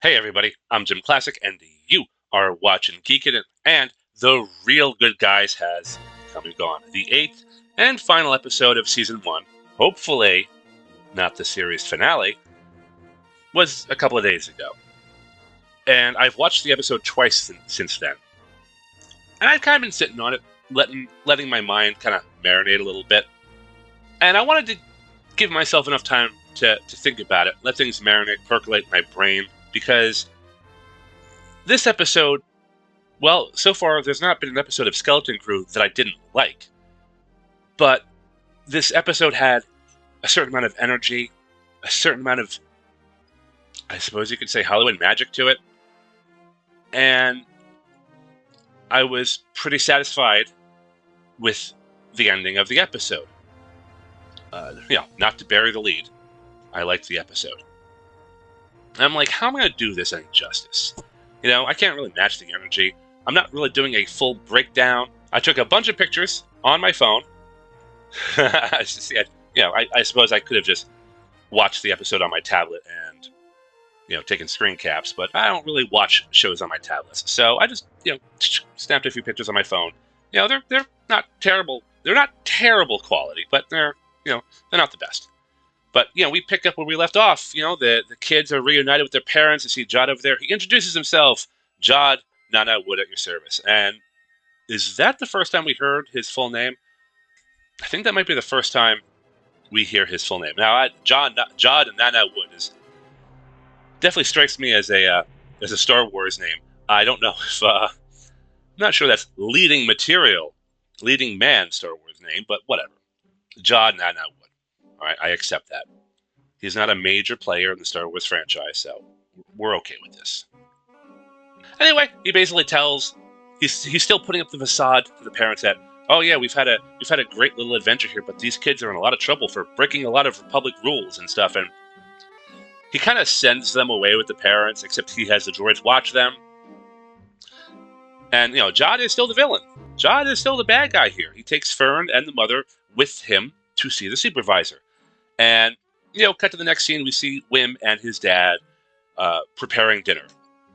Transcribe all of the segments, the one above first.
Hey everybody, I'm JimClassic, and you are watching Geekin, and the real good guys has come and gone. The 8th and final episode of Season 1, hopefully not the series finale, was a couple of days ago. And I've watched the episode twice since then. And I've kind of been sitting on it, letting my mind kind of marinate a little bit. And I wanted to give myself enough time to think about it, let things marinate, percolate in my brain, because this episode, well, so far there's not been an episode of Skeleton Crew that I didn't like. But this episode had a certain amount of energy, a certain amount of, I suppose you could say, Hollywood magic to it. And I was pretty satisfied with the ending of the episode. Not to bury the lead, I liked the episode. And I'm like, how am I going to do this any justice? I can't really match the energy. I'm not really doing a full breakdown. I took a bunch of pictures on my phone. I suppose I could have just watched the episode on my tablet and, taken screen caps, but I don't really watch shows on my tablets. So I just, snapped a few pictures on my phone. They're not terrible. They're not terrible quality, but they're not the best. But, we pick up where we left off. The kids are reunited with their parents. You see Jod over there. He introduces himself. Jod, Nana Wood at your service. And is that the first time we heard his full name? I think that might be the first time we hear his full name. Now, Jod and Nana Wood definitely strikes me as a Star Wars name. I don't know if I'm not sure that's leading man Star Wars name, but whatever. Jod, Nana Wood. All right, I accept that. He's not a major player in the Star Wars franchise, so we're okay with this. Anyway, he basically tells he's still putting up the facade to the parents that, oh yeah, we've had a great little adventure here, but these kids are in a lot of trouble for breaking a lot of Republic rules and stuff, and he kind of sends them away with the parents, except he has the droids watch them. And Jod is still the villain. Jod is still the bad guy here. He takes Fern and the mother with him to see the supervisor. And, cut to the next scene, we see Wim and his dad preparing dinner.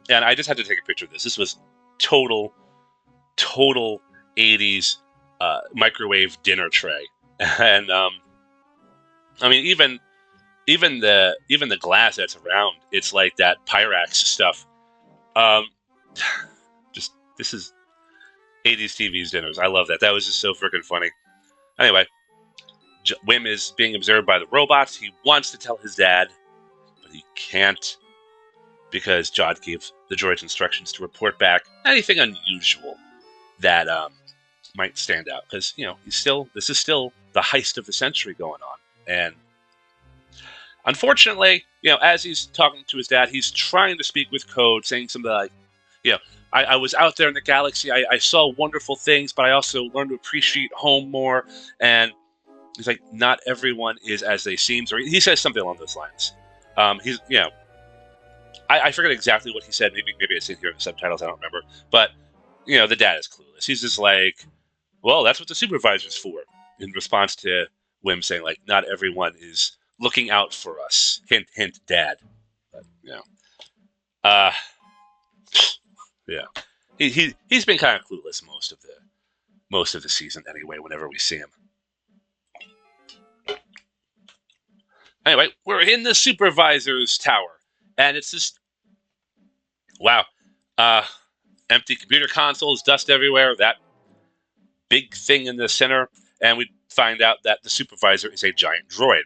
And I just had to take a picture of this. This was total 80s microwave dinner tray. And, even the glass that's around, it's like that Pyrex stuff. This is 80s TV's dinners. I love that. That was just so freaking funny. Anyway, Wim is being observed by the robots. He wants to tell his dad, but he can't because Jod gave the droids instructions to report back anything unusual that might stand out. Because, this is still the heist of the century going on. And unfortunately, as he's talking to his dad, he's trying to speak with code, saying something like, I was out there in the galaxy. I saw wonderful things, but I also learned to appreciate home more. And he's like, not everyone is as they seem. Or he says something along those lines. I forget exactly what he said. Maybe it's in here in the subtitles. I don't remember. But, the dad is clueless. He's just like, well, that's what the supervisor's for. In response to Wim saying, like, not everyone is looking out for us. Hint, hint, dad. But, yeah. He's been kind of clueless most of the season anyway, whenever we see him. Anyway, we're in the supervisor's tower, and it's just, wow. Empty computer consoles, dust everywhere, that big thing in the center, and we find out that the supervisor is a giant droid.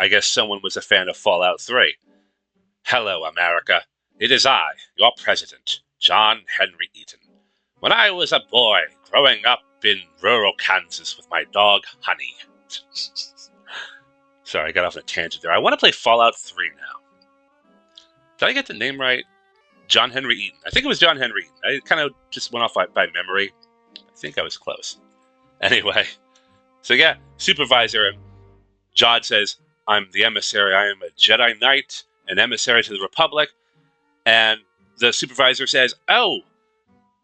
I guess someone was a fan of Fallout 3. Hello, America. It is I, your president, John Henry Eaton. When I was a boy growing up in rural Kansas with my dog, Honey. Sorry, I got off on a tangent there. I want to play Fallout 3 now. Did I get the name right? John Henry Eaton. I think it was John Henry Eaton. I kind of just went off by memory. I think I was close. Anyway, so yeah, supervisor. Jod says, I'm the emissary. I am a Jedi Knight, an emissary to the Republic. And the supervisor says, oh,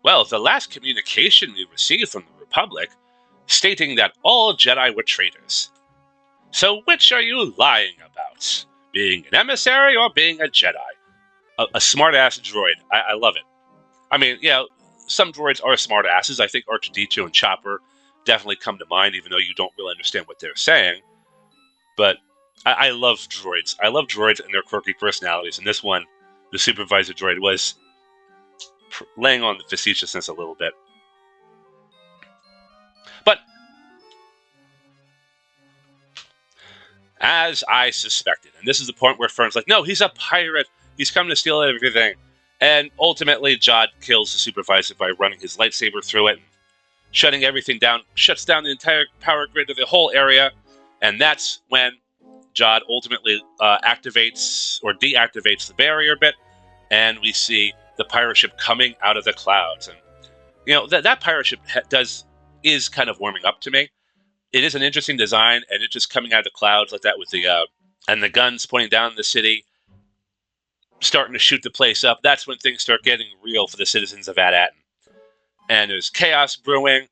well, the last communication we received from the Republic stating that all Jedi were traitors. So which are you lying about? Being an emissary or being a Jedi? a smart-ass droid. I love it. I mean, yeah, some droids are smart-asses. I think R2-D2 and Chopper definitely come to mind, even though you don't really understand what they're saying. But I love droids. I love droids and their quirky personalities. And this one, the supervisor droid, was laying on the facetiousness a little bit. But as I suspected, and this is the point where Fern's like, no, he's a pirate. He's come to steal everything. And ultimately, Jod kills the supervisor by running his lightsaber through it, and shutting everything down, shuts down the entire power grid of the whole area. And that's when Jod ultimately activates or deactivates the barrier bit, and we see the pirate ship coming out of the clouds. And you know that pirate ship is kind of warming up to me. It is an interesting design, and it's just coming out of the clouds like that with the and the guns pointing down the city, starting to shoot the place up. That's when things start getting real for the citizens of At Attin. And there's chaos brewing.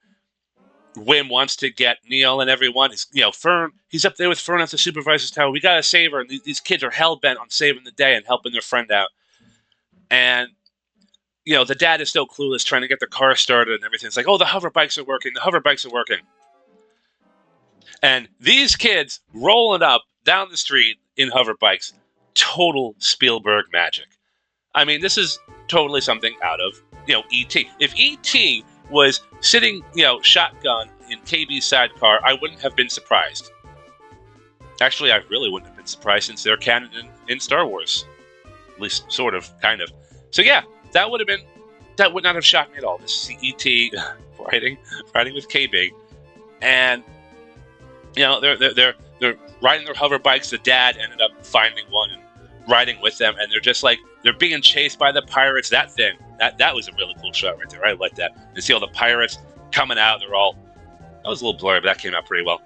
Wim wants to get Neil and everyone. Fern, he's up there with Fern at the supervisor's tower. We gotta save her. And these kids are hell-bent on saving the day and helping their friend out. And, the dad is still clueless, trying to get the car started and everything. It's like, oh, the hover bikes are working. The hover bikes are working. And these kids rolling up down the street in hover bikes, total Spielberg magic. I mean, this is totally something out of, E.T. If E.T. was sitting, shotgun in KB's sidecar, I wouldn't have been surprised. Actually, I really wouldn't have been surprised since they're canon in Star Wars. At least, sort of, kind of. So yeah, that would not have shocked me at all. This is E.T. riding with KB. And, they're riding their hover bikes. The dad ended up finding one and riding with them. And they're just like, they're being chased by the pirates. That was a really cool shot right there. I like that. You see all the pirates coming out. That was a little blurry, but that came out pretty well.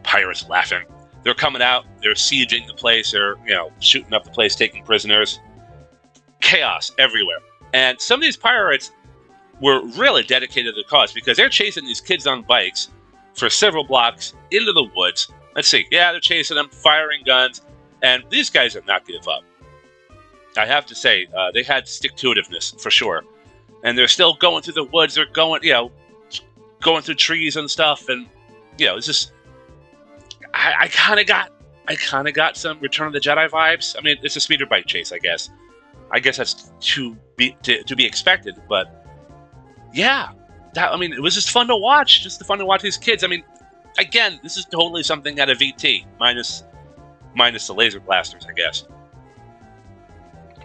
Pirates laughing. They're coming out. They're sieging the place. They're, shooting up the place, taking prisoners. Chaos everywhere. And some of these pirates were really dedicated to the cause because they're chasing these kids on bikes for several blocks into the woods. Let's see. Yeah, they're chasing them, firing guns. And these guys have not give up. I have to say, they had stick-to-itiveness, for sure. And they're still going through the woods. They're going, going through trees and stuff. And, it's just... I kind of got some Return of the Jedi vibes. I mean, it's a speeder bike chase, I guess. I guess that's to be expected. But, yeah. It was just fun to watch. Just fun to watch these kids. I mean, again, this is totally something out of VT. Minus the laser blasters, I guess.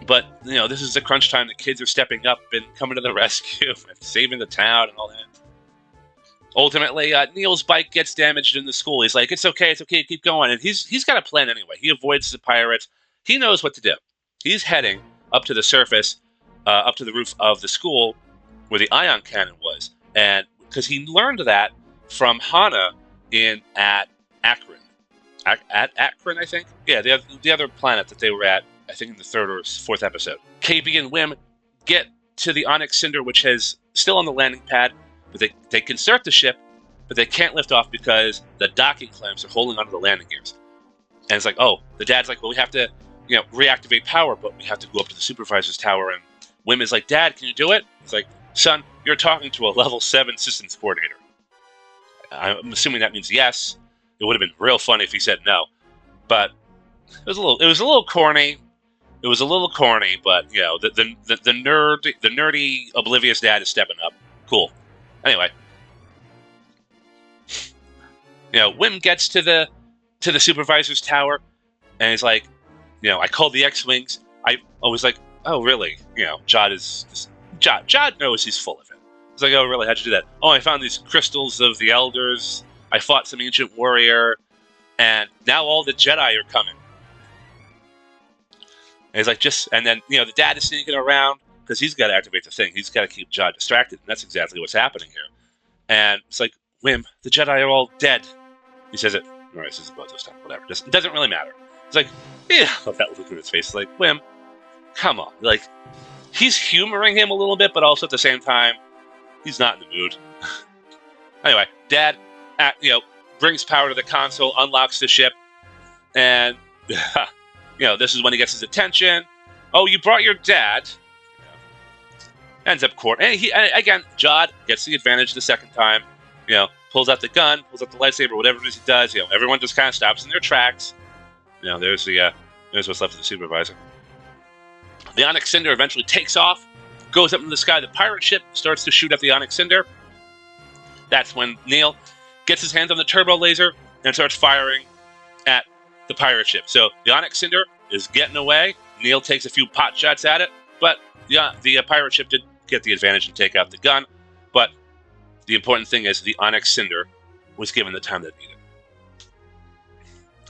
But, this is the crunch time. The kids are stepping up and coming to the rescue and saving the town and all that. Ultimately, Neil's bike gets damaged in the school. He's like, it's okay, keep going. And he's got a plan anyway. He avoids the pirates. He knows what to do. He's heading up to the surface, up to the roof of the school where the ion cannon was. And because he learned that from Hana at Akron. At Akron, I think? Yeah, the other planet that they were at, I think in the 3rd or 4th episode. KB and Wim get to the Onyx Cinder, which is still on the landing pad, but they can start the ship, but they can't lift off because the docking clamps are holding onto the landing gears. And it's like, oh, the dad's like, well, we have to, reactivate power, but we have to go up to the supervisor's tower. And Wim is like, Dad, can you do it? It's like, son, you're talking to a level 7 systems coordinator. I'm assuming that means yes. It would have been real funny if he said no, but it was a little corny. It was a little corny, but the nerdy, oblivious dad is stepping up. Cool. Anyway, Wim gets to the supervisor's tower, and he's like, I called the X-Wings. I was like, oh really? Jod knows he's full of it. He's like, oh really? How'd you do that? Oh, I found these crystals of the elders. I fought some ancient warrior, and now all the Jedi are coming. And he's like, and then, the dad is sneaking around because he's got to activate the thing. He's got to keep Jod distracted, and that's exactly what's happening here. And it's like, Wim, the Jedi are all dead. He says it. All right, this is about this time. Whatever. It doesn't really matter. It's like, yeah, that look in his face. It's like, Wim, come on. Like, he's humoring him a little bit, but also at the same time, he's not in the mood. Anyway, Dad, brings power to the console, unlocks the ship, and This is when he gets his attention. Oh, you brought your dad. Ends up court. And again, Jod gets the advantage the second time. Pulls out the gun, pulls out the lightsaber, whatever it is he does. Everyone just kind of stops in their tracks. There's what's left of the supervisor. The Onyx Cinder eventually takes off, goes up into the sky. The pirate ship starts to shoot at the Onyx Cinder. That's when Neil gets his hands on the turbo laser and starts firing at the pirate ship. So the Onyx Cinder is getting away. Neil takes a few pot shots at it, but the pirate ship did get the advantage and take out the gun. But the important thing is the Onyx Cinder was given the time that it needed.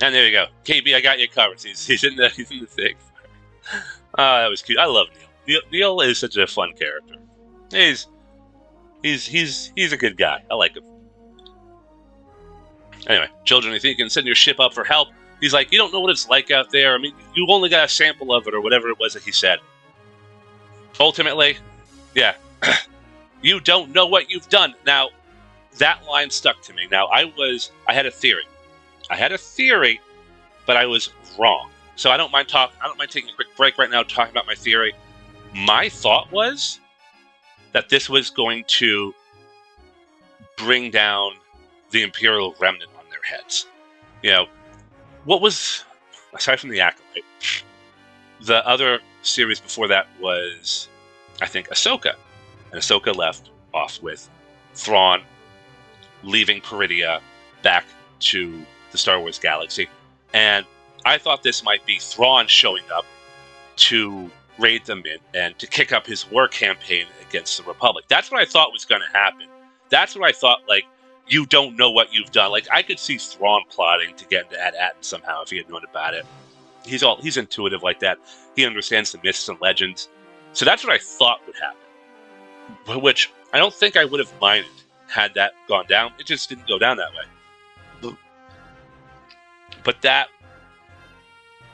And there you go. KB, I got you covered. He's in the thing. Oh, that was cute. I love Neil. Neil is such a fun character. He's a good guy. I like him. Anyway, children, you think you can send your ship up for help? He's like, you don't know what it's like out there. I mean, you only got a sample of it, or whatever it was that he said. Ultimately, yeah, you don't know what you've done. Now, that line stuck to me. Now, I had a theory. But I was wrong. So I don't mind taking a quick break right now, talking about my theory. My thought was that this was going to bring down the Imperial remnant on their heads. What was, aside from the Acolyte, the other series before that was, I think, Ahsoka. And Ahsoka left off with Thrawn leaving Peridia back to the Star Wars galaxy. And I thought this might be Thrawn showing up to raid them in and to kick up his war campaign against the Republic. That's what I thought was going to happen. That's what I thought, you don't know what you've done. I could see Thrawn plotting to get into At Attin somehow if he had known about it. He's intuitive like that. He understands the myths and legends. So that's what I thought would happen. Which I don't think I would have minded had that gone down. It just didn't go down that way. But that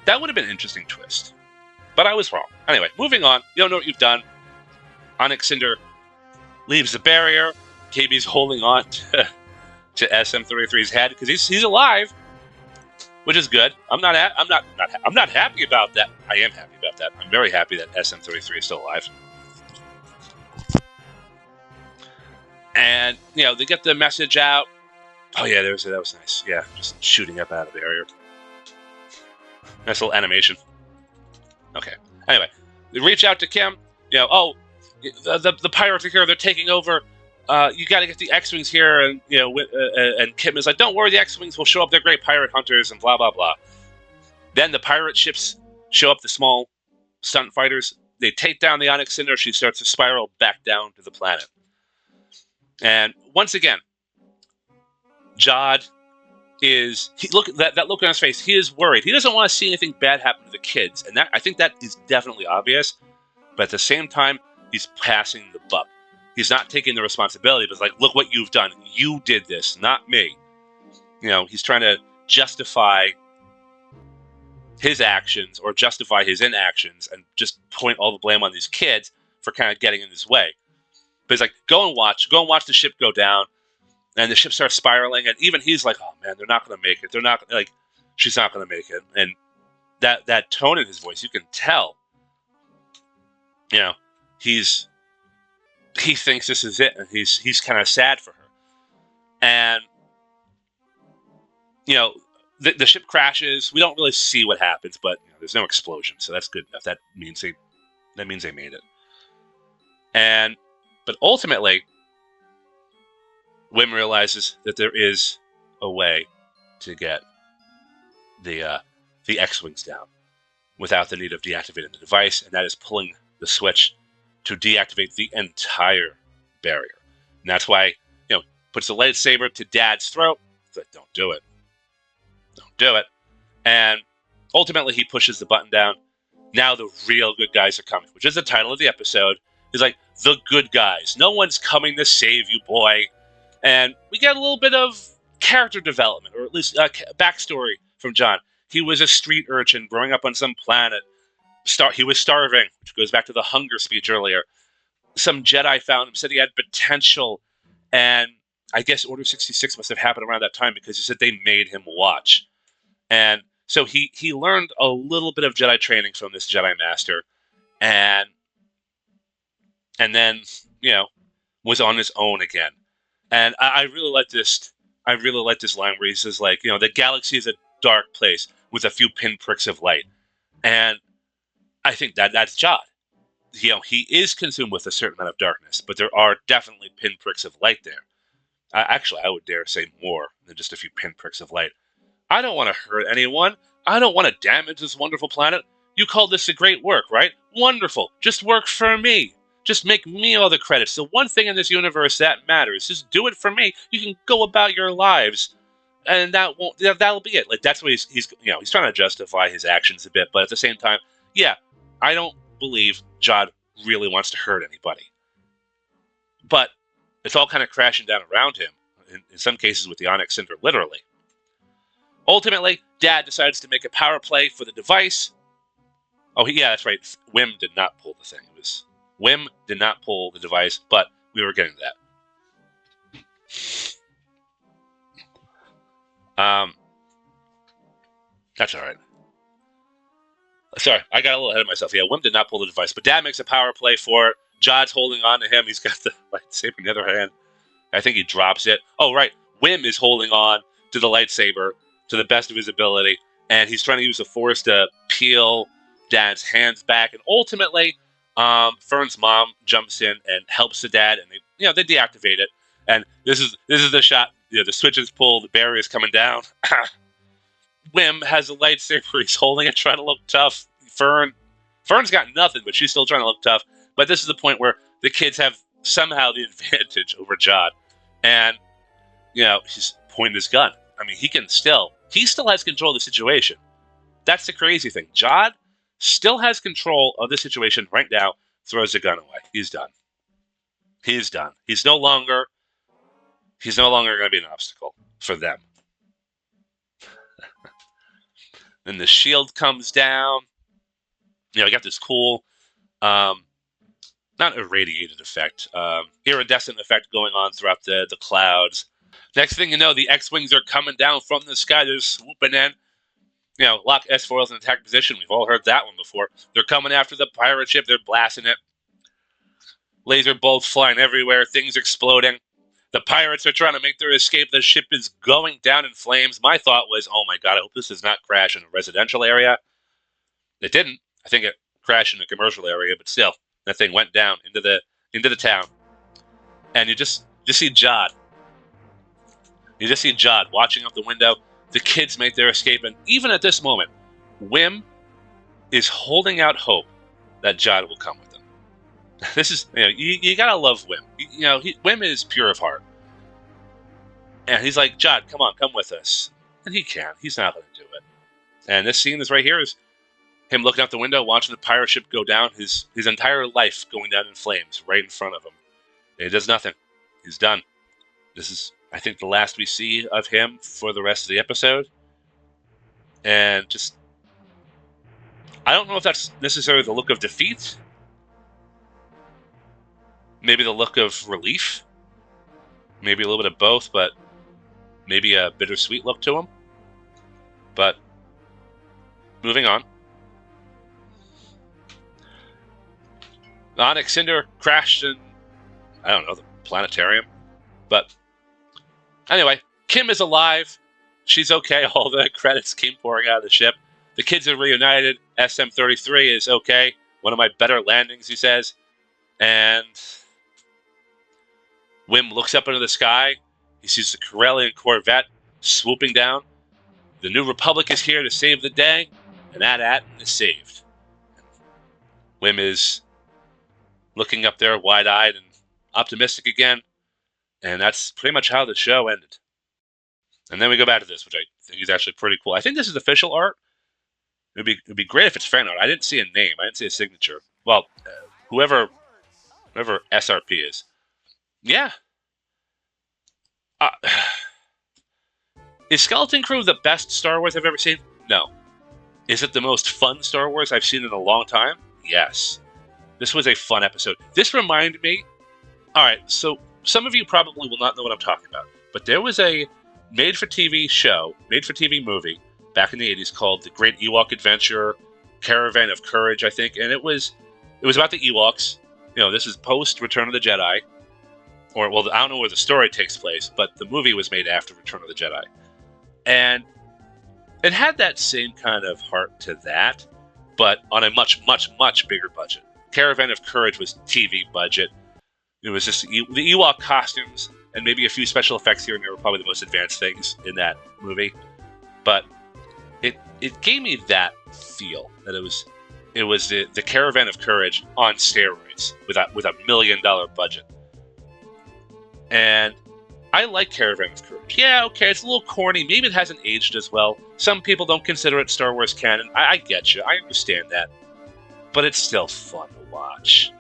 would have been an interesting twist. But I was wrong. Anyway, moving on. You don't know what you've done. Onyx Cinder leaves the barrier. KB's holding on to SM-33's head because he's alive, which is good. I'm not happy about that. I am happy about that. I'm very happy that SM-33 is still alive. And they get the message out. Oh yeah, that was nice. Yeah, just shooting up out of the barrier. Nice little animation. Okay. Anyway, they reach out to Kim. The pirates are here. They're taking over. You got to get the X-Wings here, and and Kim is like, "Don't worry, the X-Wings will show up. They're great pirate hunters," and blah blah blah. Then the pirate ships show up. The small stunt fighters. They take down the Onyx Cinder. She starts to spiral back down to the planet. And once again, Jod look at that look on his face. He is worried. He doesn't want to see anything bad happen to the kids, and I think that is definitely obvious. But at the same time, he's passing the buck. He's not taking the responsibility, but it's like, look what you've done. You did this, not me. He's trying to justify his actions or justify his inactions and just point all the blame on these kids for kind of getting in his way. But he's like, go and watch the ship go down. And the ship starts spiraling, and even he's like, oh man, they're not going to make it. They're not, she's not going to make it. And that tone in his voice, you can tell, he thinks this is it, and he's kind of sad for her. And, the ship crashes. We don't really see what happens, but there's no explosion, so that's good enough. That means they made it. But ultimately, Wim realizes that there is a way to get the X-Wings down without the need of deactivating the device, and that is pulling the switch to deactivate the entire barrier. And that's why, puts the lightsaber to Dad's throat. It's like, don't do it. Don't do it. And ultimately, he pushes the button down. Now the real good guys are coming, which is the title of the episode. He's like, the good guys. No one's coming to save you, boy. And we get a little bit of character development, or at least backstory from John. He was a street urchin growing up on some planet. He was starving, which goes back to the hunger speech earlier. Some Jedi found him, said he had potential, and I guess Order 66 must have happened around that time because he said they made him watch. And So he learned a little bit of Jedi training from this Jedi Master, and then, was on his own again. And I really like this. I really like this line where he says, like, the galaxy is a dark place with a few pinpricks of light. And I think that's Jod. He is consumed with a certain amount of darkness, but there are definitely pinpricks of light there. Actually, I would dare say more than just a few pinpricks of light. I don't want to hurt anyone. I don't want to damage this wonderful planet. You call this a great work, right? Wonderful. Just work for me. Just make me all the credits. The one thing in this universe that matters. Just do it for me. You can go about your lives, and that'll be it. Like, that's what he's trying to justify his actions a bit, but at the same time, yeah, I don't believe Jod really wants to hurt anybody. But it's all kind of crashing down around him, in some cases with the Onyx Cinder, literally. Ultimately, Dad decides to make a power play for the device. Oh, yeah, that's right. Wim did not pull the thing. Wim did not pull the device, but we were getting to that. That's all right. Sorry, I got a little ahead of myself. Yeah, Wim did not pull the device, but Dad makes a power play for it. Jod's holding on to him. He's got the lightsaber in the other hand. I think he drops it. Oh, right. Wim is holding on to the lightsaber to the best of his ability, and he's trying to use the Force to peel Dad's hands back. And ultimately, Fern's mom jumps in and helps the Dad, and they deactivate it. And this is the shot. The switch is pulled. The barrier is coming down. Wim has a lightsaber. He's holding it, trying to look tough. Fern's got nothing, but she's still trying to look tough. But this is the point where the kids have somehow the advantage over Jod. And, he's pointing his gun. I mean, he still has control of the situation. That's the crazy thing. Jod still has control of the situation right now, throws the gun away. He's done. He's done. He's no longer going to be an obstacle for them. Then the shield comes down. You got this cool, not irradiated effect, iridescent effect going on throughout the clouds. Next thing you know, the X-Wings are coming down from the sky. They're swooping in. Lock S-foils in attack position. We've all heard that one before. They're coming after the pirate ship. They're blasting it. Laser bolts flying everywhere. Things exploding. The pirates are trying to make their escape. The ship is going down in flames. My thought was, oh my god, I hope this does not crash in a residential area. It didn't. I think it crashed in a commercial area, but still, that thing went down into the town. And you just see Jod. You just see Jod watching out the window. The kids make their escape, and even at this moment, Wim is holding out hope that Jod will come with them. This is, you gotta love Wim. Wim is pure of heart. And he's like, Jod, come with us. And he can't. He's not going to do it. And this scene is right here is him looking out the window, watching the pirate ship go down, his entire life going down in flames right in front of him. And he does nothing. He's done. This is, I think, the last we see of him for the rest of the episode. And just, I don't know if that's necessarily the look of defeat. Maybe the look of relief. Maybe a little bit of both, but maybe a bittersweet look to him. But moving on. The Onyx Cinder crashed in, I don't know, the planetarium. But anyway, Kim is alive. She's okay. All the credits came pouring out of the ship. The kids are reunited. SM-33 is okay. One of my better landings, he says. And Wim looks up into the sky. He sees the Corellian Corvette swooping down. The New Republic is here to save the day, and At Attin is saved. Wim is looking up there wide-eyed and optimistic again, and that's pretty much how the show ended. And then we go back to this, which I think is actually pretty cool. I think this is official art. It'd be great if it's fan art. I didn't see a name. I didn't see a signature. Well, whoever SRP is. Yeah. Is Skeleton Crew the best Star Wars I've ever seen? No. Is it the most fun Star Wars I've seen in a long time? Yes. This was a fun episode. This reminded me... Alright, so some of you probably will not know what I'm talking about, but there was a made-for-TV show, made-for-TV movie, back in the 80s called The Great Ewok Adventure, Caravan of Courage, I think, and it was about the Ewoks. This is post Return of the Jedi, or well, I don't know where the story takes place, but the movie was made after Return of the Jedi, and it had that same kind of heart to that, but on a much, much, much bigger budget. Caravan of Courage was TV budget. It was just the Ewok costumes and maybe a few special effects here and there were probably the most advanced things in that movie, but it gave me that feel that it was the Caravan of Courage on steroids with a $1 million budget. And I like Caravan of Courage. Yeah, okay, it's a little corny. Maybe it hasn't aged as well. Some people don't consider it Star Wars canon. I get you. I understand that. But it's still fun to watch.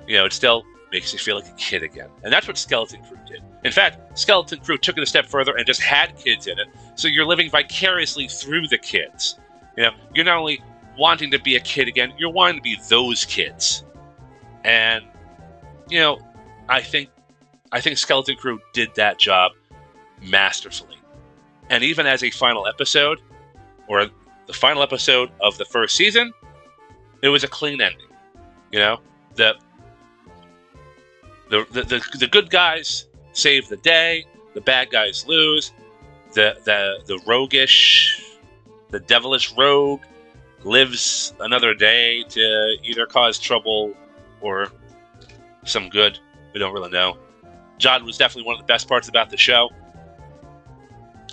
It still makes you feel like a kid again. And that's what Skeleton Crew did. In fact, Skeleton Crew took it a step further and just had kids in it. So you're living vicariously through the kids. You're not only wanting to be a kid again, you're wanting to be those kids. And, I think Skeleton Crew did that job masterfully. And even as a final episode, or the final episode of the first season, it was a clean ending. The good guys save the day, the bad guys lose, the roguish, the devilish rogue lives another day to either cause trouble or some good. We don't really know. Jod was definitely one of the best parts about the show.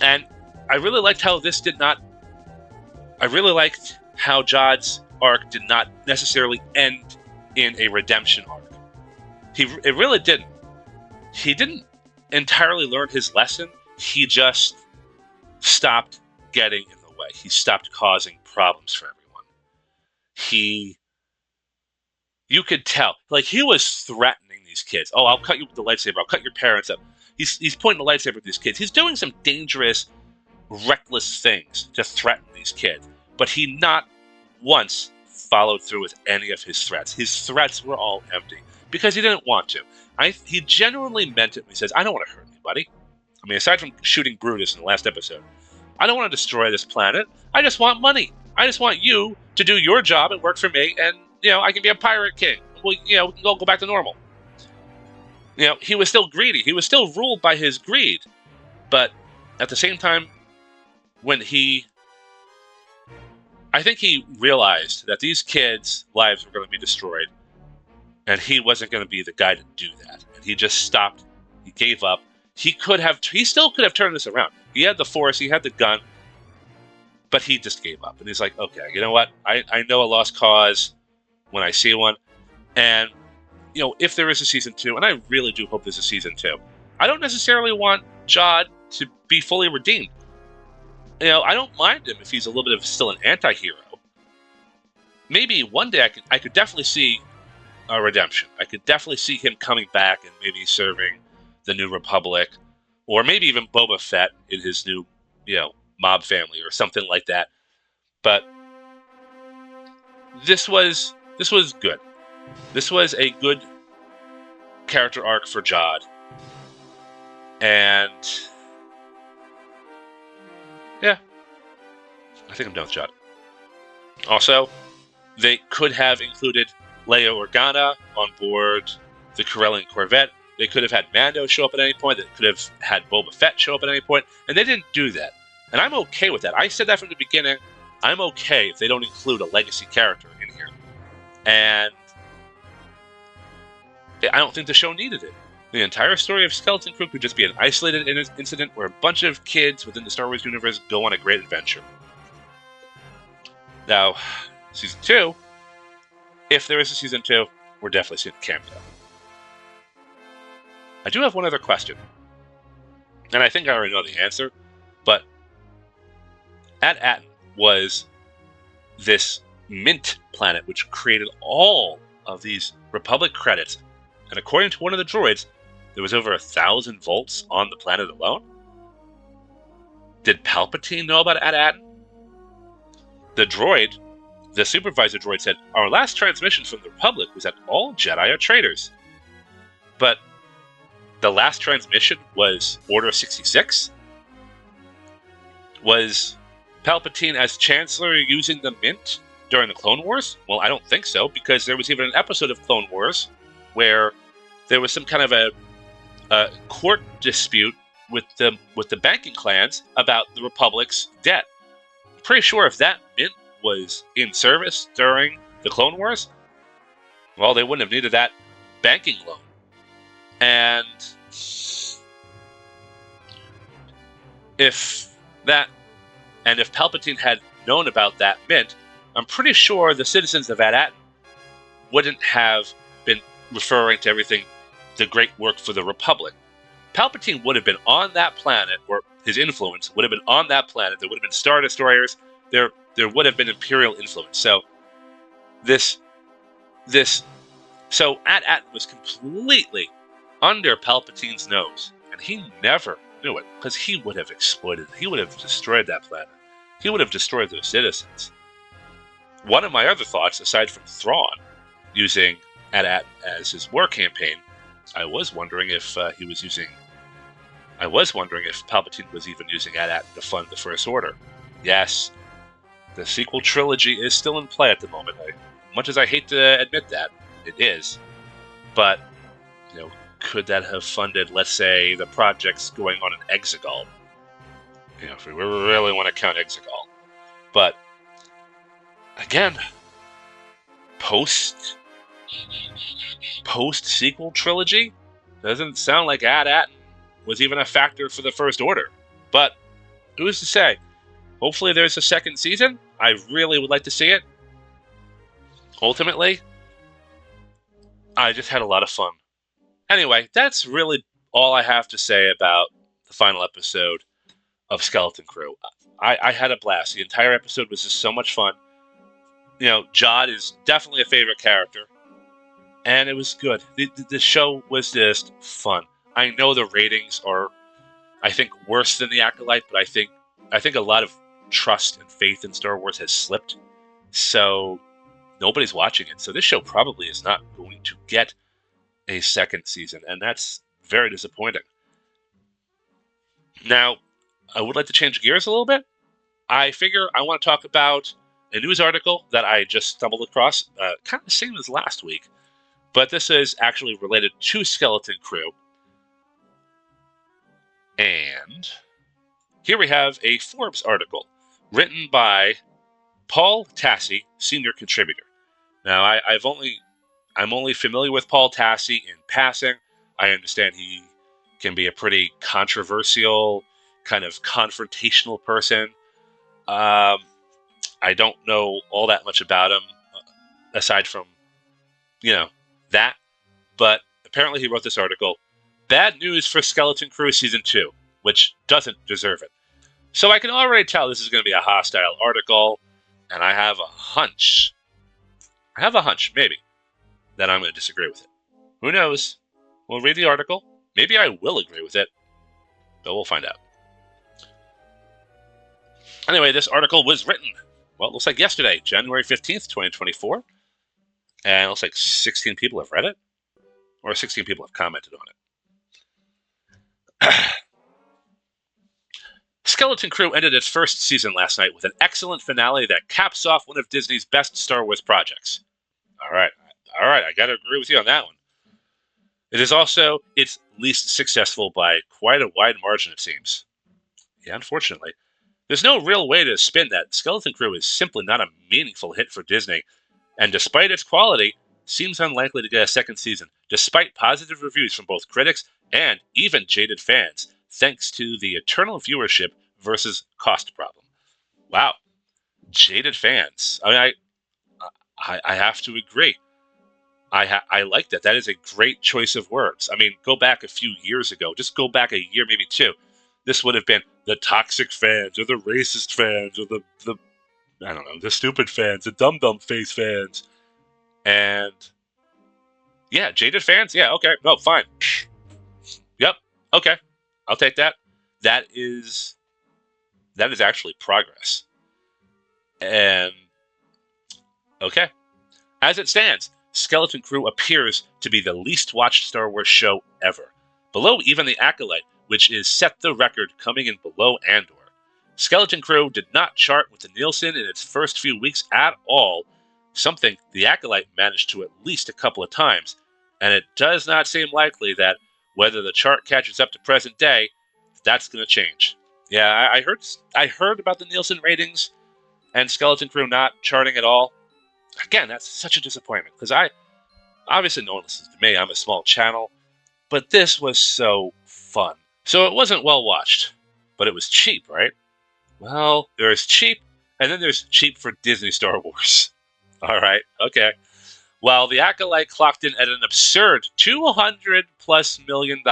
And I really liked how I really liked how Jod's arc did not necessarily end in a redemption arc. It really didn't. He didn't entirely learn his lesson. He just stopped getting in the way. He stopped causing problems for everyone. You could tell, he was threatening these kids. Oh, I'll cut you with the lightsaber. I'll cut your parents up. He's pointing the lightsaber at these kids. He's doing some dangerous, reckless things to threaten these kids. But he not once followed through with any of his threats. His threats were all empty because he didn't want to. He genuinely meant it when he says, I don't want to hurt anybody. I mean, aside from shooting Brutus in the last episode, I don't want to destroy this planet. I just want money. I just want you to do your job and work for me, and, I can be a pirate king. We can all go back to normal. He was still greedy. He was still ruled by his greed. But at the same time, I think he realized that these kids' lives were going to be destroyed, and he wasn't going to be the guy to do that. And he just stopped. He gave up. He still could have turned this around. He had the Force. He had the gun. But he just gave up. And he's like, okay, you know what? I know a lost cause when I see one. And, if there is a season 2, and I really do hope there's a season 2, I don't necessarily want Jod to be fully redeemed. I don't mind him if he's a little bit of still an anti-hero. Maybe one day I could definitely see a redemption. I could definitely see him coming back and maybe serving the New Republic, or maybe even Boba Fett in his new, mob family or something like that. But this was good. This was a good character arc for Jod. And yeah, I think I'm done with Jod. Also, they could have included Leia Organa on board the Corellian Corvette. They could have had Mando show up at any point. They could have had Boba Fett show up at any point. And they didn't do that. And I'm okay with that. I said that from the beginning. I'm okay if they don't include a legacy character in here. And I don't think the show needed it. The entire story of Skeleton Crew could just be an isolated incident where a bunch of kids within the Star Wars universe go on a great adventure. Now, Season 2, if there is a Season 2, we're definitely seeing a cameo. I do have one other question. And I think I already know the answer, but At Attin was this mint planet which created all of these Republic credits. And according to one of the droids, there was over 1,000 volts on the planet alone? Did Palpatine know about At Attin? The supervisor droid said, our last transmission from the Republic was that all Jedi are traitors. But the last transmission was Order 66? Was Palpatine as Chancellor using the Mint during the Clone Wars? Well, I don't think so, because there was even an episode of Clone Wars where there was some kind of a court dispute with the banking clans about the Republic's debt. I'm pretty sure if that Mint was in service during the Clone Wars, well, they wouldn't have needed that banking loan. And if Palpatine had known about that Mint, I'm pretty sure the citizens of At Attin wouldn't have been referring to everything the great work for the Republic. Palpatine would have been on that planet, or his influence would have been on that planet. There would have been Star Destroyers. There would have been Imperial influence. So so At Attin was completely under Palpatine's nose, and he never knew it, because he would have exploited it. He would have destroyed that planet. He would have destroyed those citizens. One of my other thoughts, aside from Thrawn using At Attin as his war campaign, I was wondering if Palpatine was even using At Attin to fund the First Order. Yes, the sequel trilogy is still in play at the moment. Much as I hate to admit that, it is. But, could that have funded, let's say, the projects going on in Exegol? If we really want to count Exegol. But, again, post-sequel trilogy, doesn't sound like At Attin was even a factor for the First Order. But, who's to say? Hopefully there's a second season. I really would like to see it. Ultimately, I just had a lot of fun. Anyway, that's really all I have to say about the final episode of Skeleton Crew. I had a blast. The entire episode was just so much fun. Jod is definitely a favorite character, and it was good. The show was just fun. I know the ratings are, I think, worse than The Acolyte, but I think a lot of trust and faith in Star Wars has slipped, so nobody's watching it. So this show probably is not going to get a second season, and that's very disappointing. Now, I would like to change gears a little bit. I figure I want to talk about a news article that I just stumbled across, kind of the same as last week, but this is actually related to Skeleton Crew. And here we have a Forbes article written by Paul Tassi, senior contributor. Now, I'm only familiar with Paul Tassi in passing. I understand he can be a pretty controversial, kind of confrontational person. I don't know all that much about him, aside from, that. But apparently he wrote this article, Bad News for Skeleton Crew Season 2, which doesn't deserve it. So I can already tell this is going to be a hostile article, and I have a hunch, maybe, that I'm going to disagree with it. Who knows? We'll read the article. Maybe I will agree with it, but we'll find out. Anyway, this article was written, well, it looks like yesterday, January 15th, 2024. And it looks like 16 people have read it, or 16 people have commented on it. Skeleton Crew ended its first season last night with an excellent finale that caps off one of Disney's best Star Wars projects. All right, I gotta agree with you on that one. It is also its least successful by quite a wide margin, it seems. Yeah, unfortunately. There's no real way to spin that. Skeleton Crew is simply not a meaningful hit for Disney, and despite its quality, seems unlikely to get a second season, despite positive reviews from both critics and even jaded fans, thanks to the eternal viewership versus cost problem. Wow. Jaded fans. I mean, I have to agree. I like that. That is a great choice of words. I mean, go back a few years ago. Just go back a year, maybe two. This would have been the toxic fans, or the racist fans, or the I don't know, the stupid fans, the dumb face fans. And yeah, jaded fans? Yeah, okay. No, fine. Yep. Okay. I'll take that. That is actually progress. And okay. As it stands, Skeleton Crew appears to be the least watched Star Wars show ever, below even The Acolyte, which is set the record, coming in below Andor. Skeleton Crew did not chart with the Nielsen in its first few weeks at all, something the Acolyte managed to at least a couple of times, and it does not seem likely that whether the chart catches up to present day, that's going to change. Yeah, I heard about the Nielsen ratings and Skeleton Crew not charting at all. Again, that's such a disappointment, because obviously no one listens to me, I'm a small channel, but this was so fun. So it wasn't well watched, but it was cheap, right? Well, there's cheap, and then there's cheap for Disney Star Wars. All right, okay. While the Acolyte clocked in at an absurd $200+ million,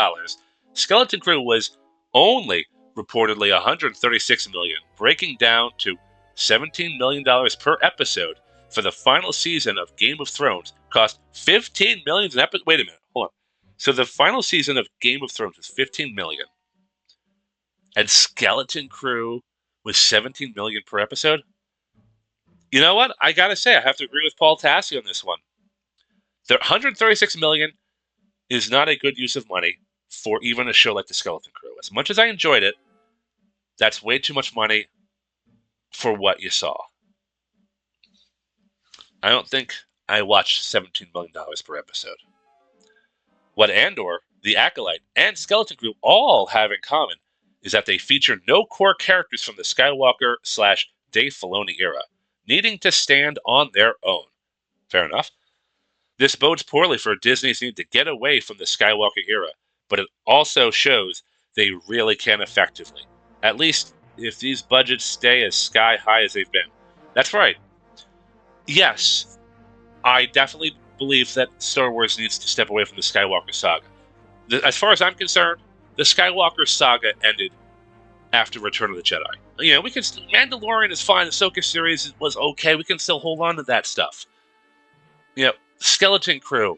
Skeleton Crew was only reportedly $136 million, breaking down to $17 million per episode for the final season of Game of Thrones. Cost $15 million an episode. Wait a minute, hold on. So the final season of Game of Thrones was $15 million, and Skeleton Crew was $17 million per episode. You know what? I gotta say, I have to agree with Paul Tassi on this one. The $136 million is not a good use of money for even a show like the Skeleton Crew. As much as I enjoyed it, that's way too much money for what you saw. I don't think I watched $17 million per episode. What Andor, the Acolyte, and Skeleton Crew all have in common is that they feature no core characters from the Skywalker/Dave Filoni era, needing to stand on their own. Fair enough. This bodes poorly for Disney's need to get away from the Skywalker era, but it also shows they really can effectively. At least if these budgets stay as sky high as they've been. That's right. Yes, I definitely believe that Star Wars needs to step away from the Skywalker saga. As far as I'm concerned, the Skywalker saga ended after Return of the Jedi. You know, Mandalorian is fine, the Ahsoka series was okay, we can still hold on to that stuff. You know, Skeleton Crew,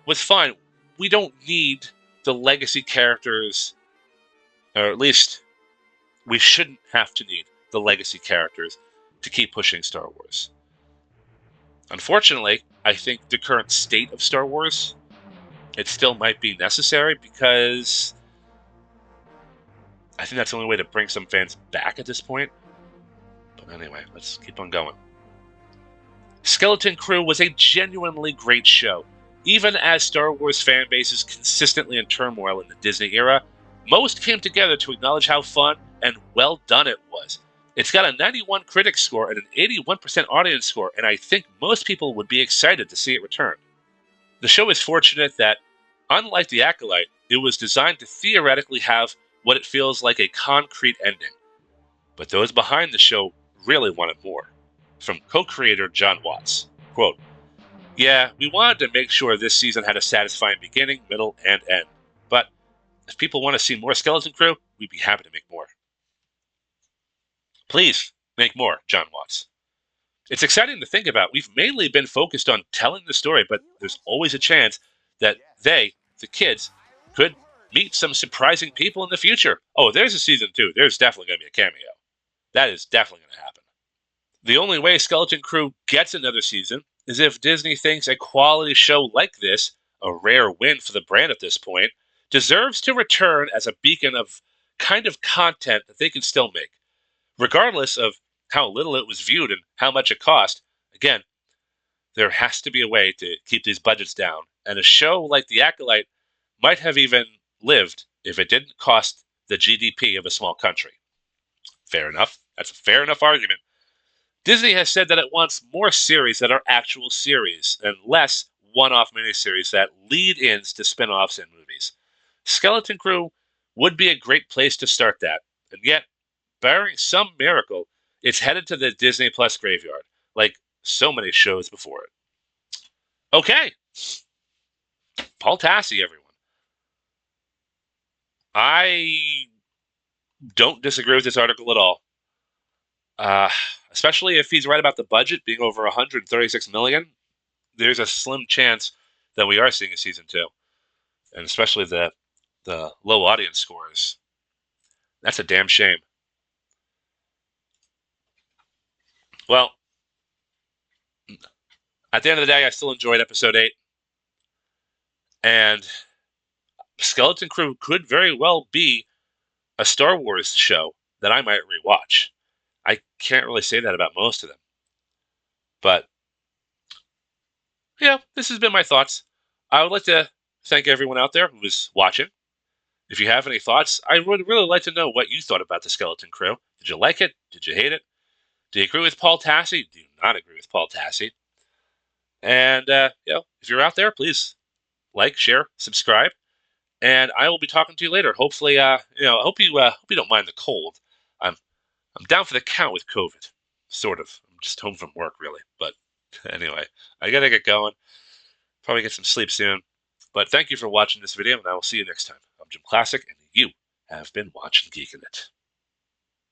was fine. We don't need the legacy characters, or at least we shouldn't have to need the legacy characters to keep pushing Star Wars. Unfortunately, I think the current state of Star Wars, it still might be necessary, because I think that's the only way to bring some fans back at this point. But anyway, let's keep on going. Skeleton Crew was a genuinely great show. Even as Star Wars fan bases consistently in turmoil in the Disney era, most came together to acknowledge how fun and well done it was. It's got a 91 critic score and an 81% audience score, and I think most people would be excited to see it return. The show is fortunate that, unlike The Acolyte, it was designed to theoretically have what it feels like a concrete ending. But those behind the show really wanted more. From co-creator John Watts, quote, "Yeah, we wanted to make sure this season had a satisfying beginning, middle, and end. But if people want to see more Skeleton Crew, we'd be happy to make more." Please make more, John Watts. It's exciting to think about. We've mainly been focused on telling the story, but there's always a chance that they, the kids, could meet some surprising people in the future. Oh, there's a season 2. There's definitely going to be a cameo. That is definitely going to happen. The only way Skeleton Crew gets another season is if Disney thinks a quality show like this, a rare win for the brand at this point, deserves to return as a beacon of kind of content that they can still make. Regardless of how little it was viewed and how much it cost, again, there has to be a way to keep these budgets down. And a show like The Acolyte might have even lived if it didn't cost the GDP of a small country. Fair enough. That's a fair enough argument. Disney has said that it wants more series that are actual series and less one-off miniseries that lead ins to spin-offs and movies. Skeleton Crew would be a great place to start that, and yet, barring some miracle, it's headed to the Disney Plus graveyard, like so many shows before it. Okay. Paul Tassi, everyone. I don't disagree with this article at all. Especially if he's right about the budget being over $136 million, there's a slim chance that we are seeing a season 2. And especially the low audience scores. That's a damn shame. Well, at the end of the day, I still enjoyed episode 8. And Skeleton Crew could very well be a Star Wars show that I might rewatch. I can't really say that about most of them. But, yeah, this has been my thoughts. I would like to thank everyone out there who is watching. If you have any thoughts, I would really like to know what you thought about the Skeleton Crew. Did you like it? Did you hate it? Do you agree with Paul Tassi? Do you not agree with Paul Tassi? And, if you're out there, please like, share, subscribe. And I will be talking to you later. Hopefully, I hope you don't mind the cold. I'm down for the count with COVID, sort of. I'm just home from work, really. But anyway, I gotta get going. Probably get some sleep soon. But thank you for watching this video, and I will see you next time. I'm JimClassic, and you have been watching Geekin' It.